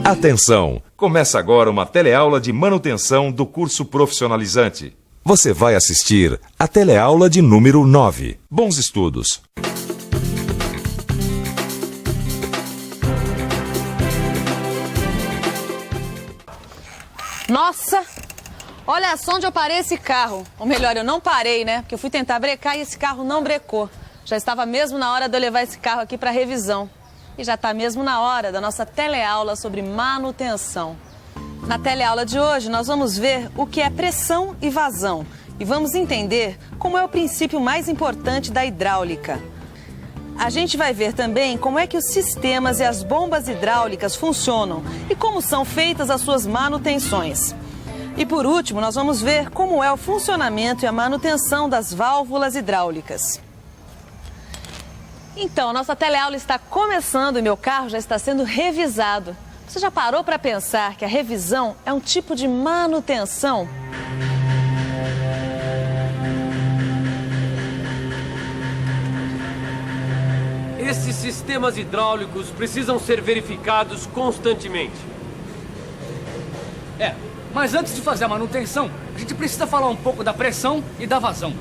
Atenção! Começa agora uma teleaula de manutenção do curso profissionalizante. Você vai assistir a teleaula de número 9. Bons estudos! Nossa! Olha só onde eu parei esse carro. Ou melhor, eu não parei, né? Porque eu fui tentar brecar e esse carro não brecou. Já estava mesmo na hora de eu levar esse carro aqui para revisão. E já está mesmo na hora da nossa teleaula sobre manutenção. Na teleaula de hoje, nós vamos ver o que é pressão e vazão. E vamos entender como é o princípio mais importante da hidráulica. A gente vai ver também como é que os sistemas e as bombas hidráulicas funcionam e como são feitas as suas manutenções. E por último, nós vamos ver como é o funcionamento e a manutenção das válvulas hidráulicas. Então, a nossa teleaula está começando e meu carro já está sendo revisado. Você já parou para pensar que a revisão é um tipo de manutenção? Esses sistemas hidráulicos precisam ser verificados constantemente. Mas antes de fazer a manutenção, a gente precisa falar um pouco da pressão e da vazão.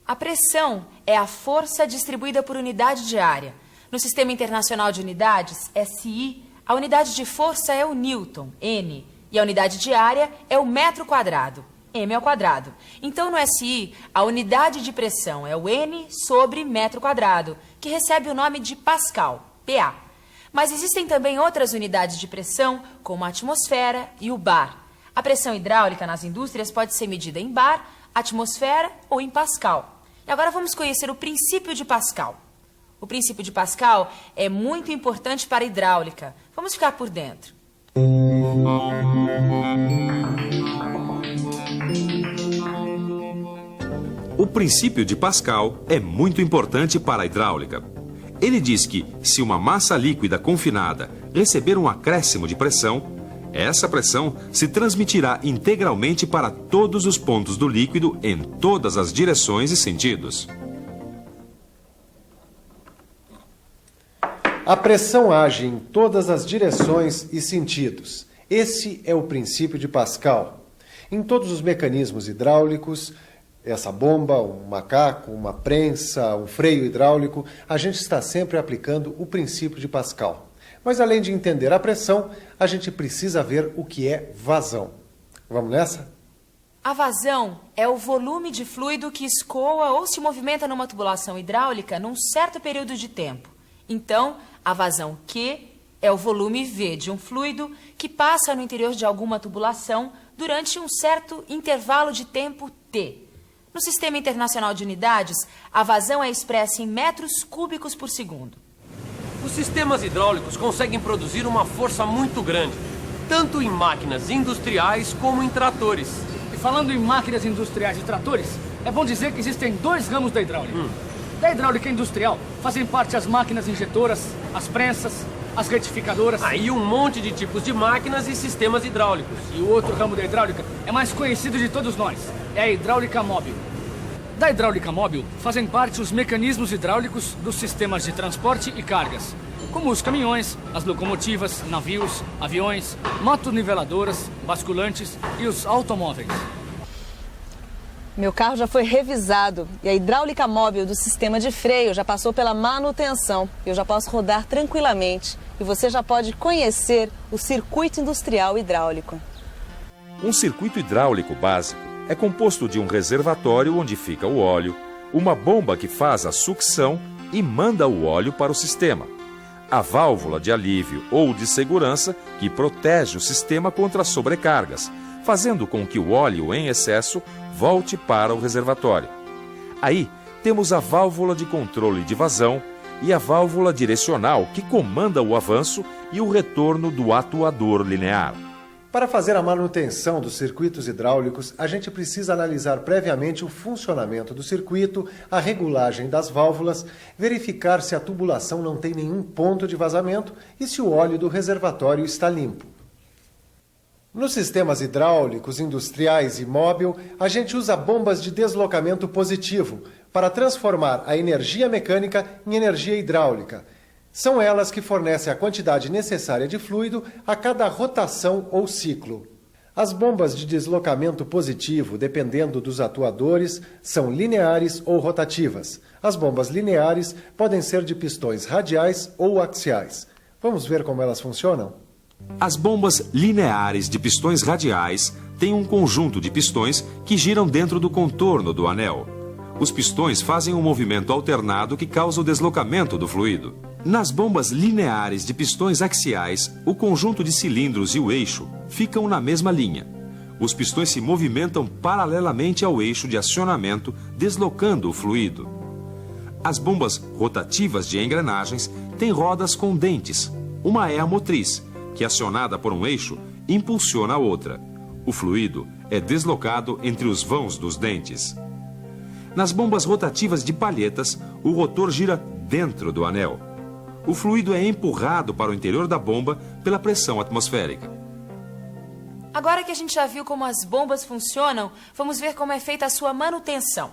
A pressão é a força distribuída por unidade de área. No Sistema Internacional de Unidades, SI, a unidade de força é o Newton, N, e a unidade de área é o metro quadrado, M ao quadrado. Então, no SI, a unidade de pressão é o N sobre metro quadrado, que recebe o nome de Pascal, PA. Mas existem também outras unidades de pressão, como a atmosfera e o bar. A pressão hidráulica nas indústrias pode ser medida em bar, atmosfera ou em Pascal. E agora vamos conhecer o princípio de Pascal. O princípio de Pascal é muito importante para a hidráulica. Vamos ficar por dentro. O princípio de Pascal é muito importante para a hidráulica. Ele diz que, se uma massa líquida confinada receber um acréscimo de pressão, essa pressão se transmitirá integralmente para todos os pontos do líquido em todas as direções e sentidos. A pressão age em todas as direções e sentidos. Esse é o princípio de Pascal. Em todos os mecanismos hidráulicos, essa bomba, um macaco, uma prensa, um freio hidráulico, a gente está sempre aplicando o princípio de Pascal. Mas além de entender a pressão, a gente precisa ver o que é vazão. Vamos nessa? A vazão é o volume de fluido que escoa ou se movimenta numa tubulação hidráulica num certo período de tempo. Então, a vazão Q é o volume V de um fluido que passa no interior de alguma tubulação durante um certo intervalo de tempo T. No Sistema Internacional de Unidades, a vazão é expressa em metros cúbicos por segundo. Os sistemas hidráulicos conseguem produzir uma força muito grande, tanto em máquinas industriais como em tratores. E falando em máquinas industriais e tratores, é bom dizer que existem dois ramos da hidráulica. Da hidráulica industrial fazem parte as máquinas injetoras, as prensas, as retificadoras. Aí um monte de tipos de máquinas e sistemas hidráulicos. E o outro ramo da hidráulica é mais conhecido de todos nós, é a hidráulica móvel. Da hidráulica móvel fazem parte os mecanismos hidráulicos dos sistemas de transporte e cargas, como os caminhões, as locomotivas, navios, aviões, motoniveladoras, basculantes e os automóveis. Meu carro já foi revisado e a hidráulica móvel do sistema de freio já passou pela manutenção. Eu já posso rodar tranquilamente e você já pode conhecer o circuito industrial hidráulico. Um circuito hidráulico básico é composto de um reservatório onde fica o óleo, uma bomba que faz a sucção e manda o óleo para o sistema, a válvula de alívio ou de segurança que protege o sistema contra sobrecargas, fazendo com que o óleo em excesso volte para o reservatório. Aí temos a válvula de controle de vazão e a válvula direcional que comanda o avanço e o retorno do atuador linear. Para fazer a manutenção dos circuitos hidráulicos, a gente precisa analisar previamente o funcionamento do circuito, a regulagem das válvulas, verificar se a tubulação não tem nenhum ponto de vazamento e se o óleo do reservatório está limpo. Nos sistemas hidráulicos, industriais e móvel, a gente usa bombas de deslocamento positivo para transformar a energia mecânica em energia hidráulica. São elas que fornecem a quantidade necessária de fluido a cada rotação ou ciclo. As bombas de deslocamento positivo, dependendo dos atuadores, são lineares ou rotativas. As bombas lineares podem ser de pistões radiais ou axiais. Vamos ver como elas funcionam? As bombas lineares de pistões radiais têm um conjunto de pistões que giram dentro do contorno do anel. Os pistões fazem um movimento alternado que causa o deslocamento do fluido. Nas bombas lineares de pistões axiais, o conjunto de cilindros e o eixo ficam na mesma linha. Os pistões se movimentam paralelamente ao eixo de acionamento, deslocando o fluido. As bombas rotativas de engrenagens têm rodas com dentes. Uma é a motriz, que, acionada por um eixo, impulsiona a outra. O fluido é deslocado entre os vãos dos dentes. Nas bombas rotativas de palhetas, o rotor gira dentro do anel. O fluido é empurrado para o interior da bomba pela pressão atmosférica. Agora que a gente já viu como as bombas funcionam, vamos ver como é feita a sua manutenção.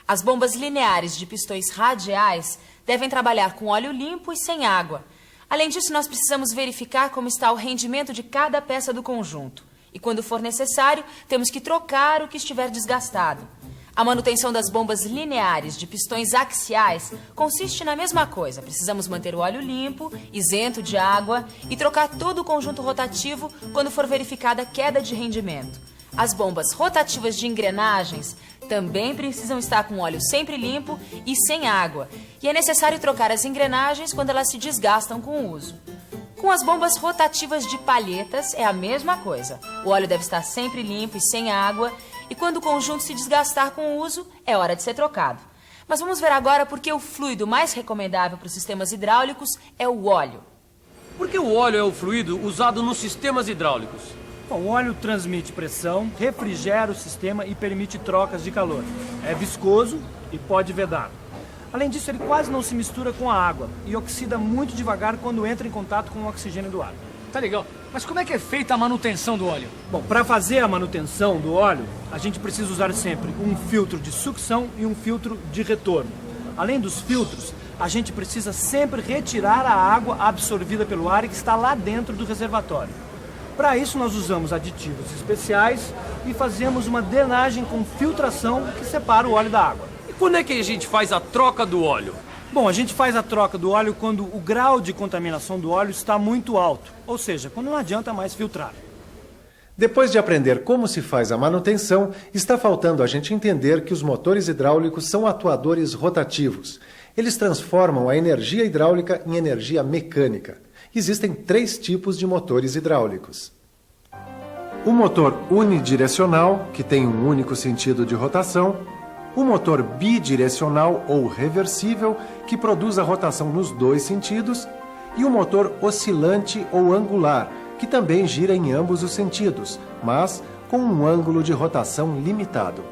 As bombas lineares de pistões radiais devem trabalhar com óleo limpo e sem água. Além disso, nós precisamos verificar como está o rendimento de cada peça do conjunto. E quando for necessário, temos que trocar o que estiver desgastado. A manutenção das bombas lineares de pistões axiais consiste na mesma coisa. Precisamos manter o óleo limpo, isento de água e trocar todo o conjunto rotativo quando for verificada queda de rendimento. As bombas rotativas de engrenagens também precisam estar com óleo sempre limpo e sem água. E é necessário trocar as engrenagens quando elas se desgastam com o uso. Com as bombas rotativas de palhetas é a mesma coisa. O óleo deve estar sempre limpo e sem água. E quando o conjunto se desgastar com o uso, é hora de ser trocado. Mas vamos ver agora por que o fluido mais recomendável para os sistemas hidráulicos é o óleo. Por que o óleo é o fluido usado nos sistemas hidráulicos? Bom, o óleo transmite pressão, refrigera o sistema e permite trocas de calor. É viscoso e pode vedar. Além disso, ele quase não se mistura com a água e oxida muito devagar quando entra em contato com o oxigênio do ar. Tá legal. Mas como é que é feita a manutenção do óleo? Bom, para fazer a manutenção do óleo, a gente precisa usar sempre um filtro de sucção e um filtro de retorno. Além dos filtros, a gente precisa sempre retirar a água absorvida pelo ar que está lá dentro do reservatório. Para isso, nós usamos aditivos especiais e fazemos uma drenagem com filtração que separa o óleo da água. E quando é que a gente faz a troca do óleo? Bom, a gente faz a troca do óleo quando o grau de contaminação do óleo está muito alto, ou seja, quando não adianta mais filtrar. Depois de aprender como se faz a manutenção, está faltando a gente entender que os motores hidráulicos são atuadores rotativos. Eles transformam a energia hidráulica em energia mecânica. Existem 3 tipos de motores hidráulicos. O motor unidirecional, que tem um único sentido de rotação. O motor bidirecional ou reversível, que produz a rotação nos 2 sentidos. E o motor oscilante ou angular, que também gira em ambos os sentidos, mas com um ângulo de rotação limitado.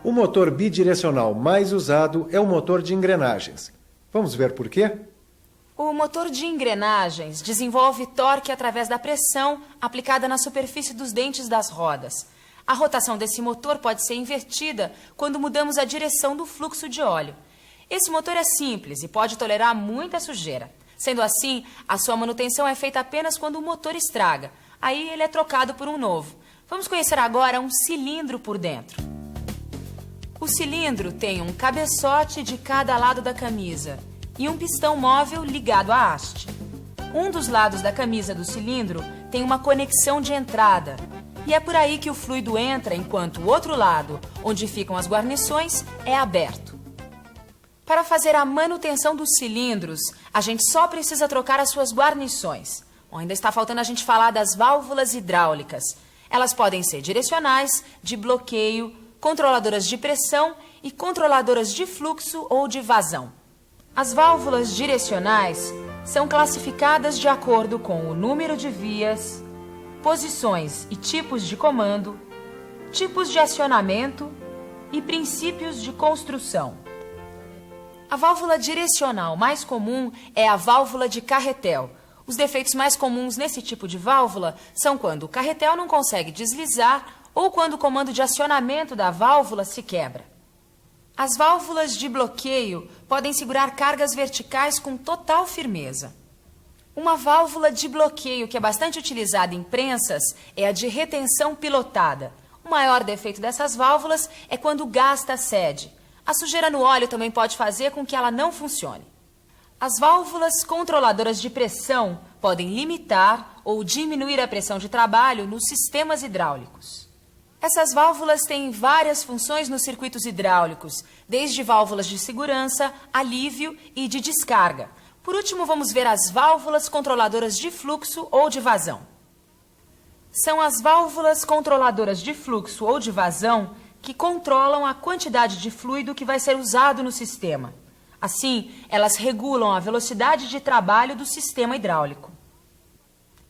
O motor bidirecional mais usado é o motor de engrenagens. Vamos ver por quê? O motor de engrenagens desenvolve torque através da pressão aplicada na superfície dos dentes das rodas. A rotação desse motor pode ser invertida quando mudamos a direção do fluxo de óleo. Esse motor é simples e pode tolerar muita sujeira. Sendo assim, a sua manutenção é feita apenas quando o motor estraga. Aí ele é trocado por um novo. Vamos conhecer agora um cilindro por dentro. O cilindro tem um cabeçote de cada lado da camisa e um pistão móvel ligado à haste. Um dos lados da camisa do cilindro tem uma conexão de entrada. E é por aí que o fluido entra, enquanto o outro lado, onde ficam as guarnições, é aberto. Para fazer a manutenção dos cilindros, a gente só precisa trocar as suas guarnições. Bom, ainda está faltando a gente falar das válvulas hidráulicas. Elas podem ser direcionais, de bloqueio, controladoras de pressão e controladoras de fluxo ou de vazão. As válvulas direcionais são classificadas de acordo com o número de vias, posições e tipos de comando, tipos de acionamento e princípios de construção. A válvula direcional mais comum é a válvula de carretel. Os defeitos mais comuns nesse tipo de válvula são quando o carretel não consegue deslizar ou quando o comando de acionamento da válvula se quebra. As válvulas de bloqueio podem segurar cargas verticais com total firmeza. Uma válvula de bloqueio que é bastante utilizada em prensas é a de retenção pilotada. O maior defeito dessas válvulas é quando o gás cede. A sujeira no óleo também pode fazer com que ela não funcione. As válvulas controladoras de pressão podem limitar ou diminuir a pressão de trabalho nos sistemas hidráulicos. Essas válvulas têm várias funções nos circuitos hidráulicos, desde válvulas de segurança, alívio e de descarga. Por último, vamos ver as válvulas controladoras de fluxo ou de vazão. São as válvulas controladoras de fluxo ou de vazão que controlam a quantidade de fluido que vai ser usado no sistema. Assim, elas regulam a velocidade de trabalho do sistema hidráulico.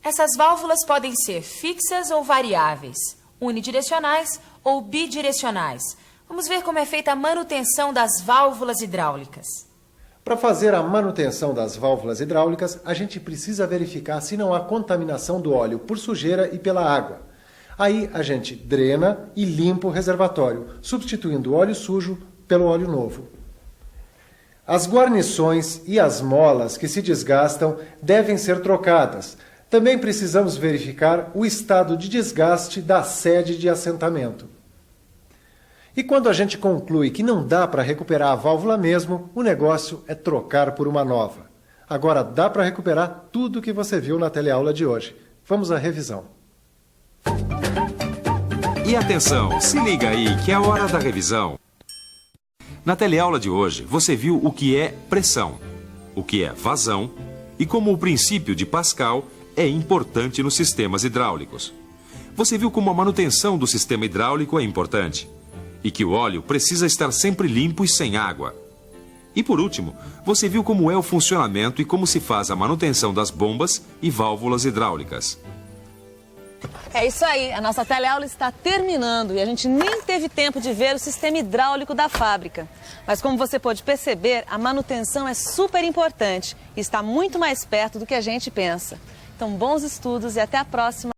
Essas válvulas podem ser fixas ou variáveis, unidirecionais ou bidirecionais. Vamos ver como é feita a manutenção das válvulas hidráulicas. Para fazer a manutenção das válvulas hidráulicas, a gente precisa verificar se não há contaminação do óleo por sujeira e pela água. Aí a gente drena e limpa o reservatório, substituindo o óleo sujo pelo óleo novo. As guarnições e as molas que se desgastam devem ser trocadas. Também precisamos verificar o estado de desgaste da sede de assentamento. E quando a gente conclui que não dá para recuperar a válvula mesmo, o negócio é trocar por uma nova. Agora dá para recuperar tudo que você viu na teleaula de hoje. Vamos à revisão. E atenção, se liga aí que é a hora da revisão. Na teleaula de hoje, você viu o que é pressão, o que é vazão e como o princípio de Pascal é importante nos sistemas hidráulicos. Você viu como a manutenção do sistema hidráulico é importante e que o óleo precisa estar sempre limpo e sem água. E por último, você viu como é o funcionamento e como se faz a manutenção das bombas e válvulas hidráulicas. É isso aí, a nossa teleaula está terminando e a gente nem teve tempo de ver o sistema hidráulico da fábrica. Mas como você pode perceber, a manutenção é super importante e está muito mais perto do que a gente pensa. Então, bons estudos e até a próxima.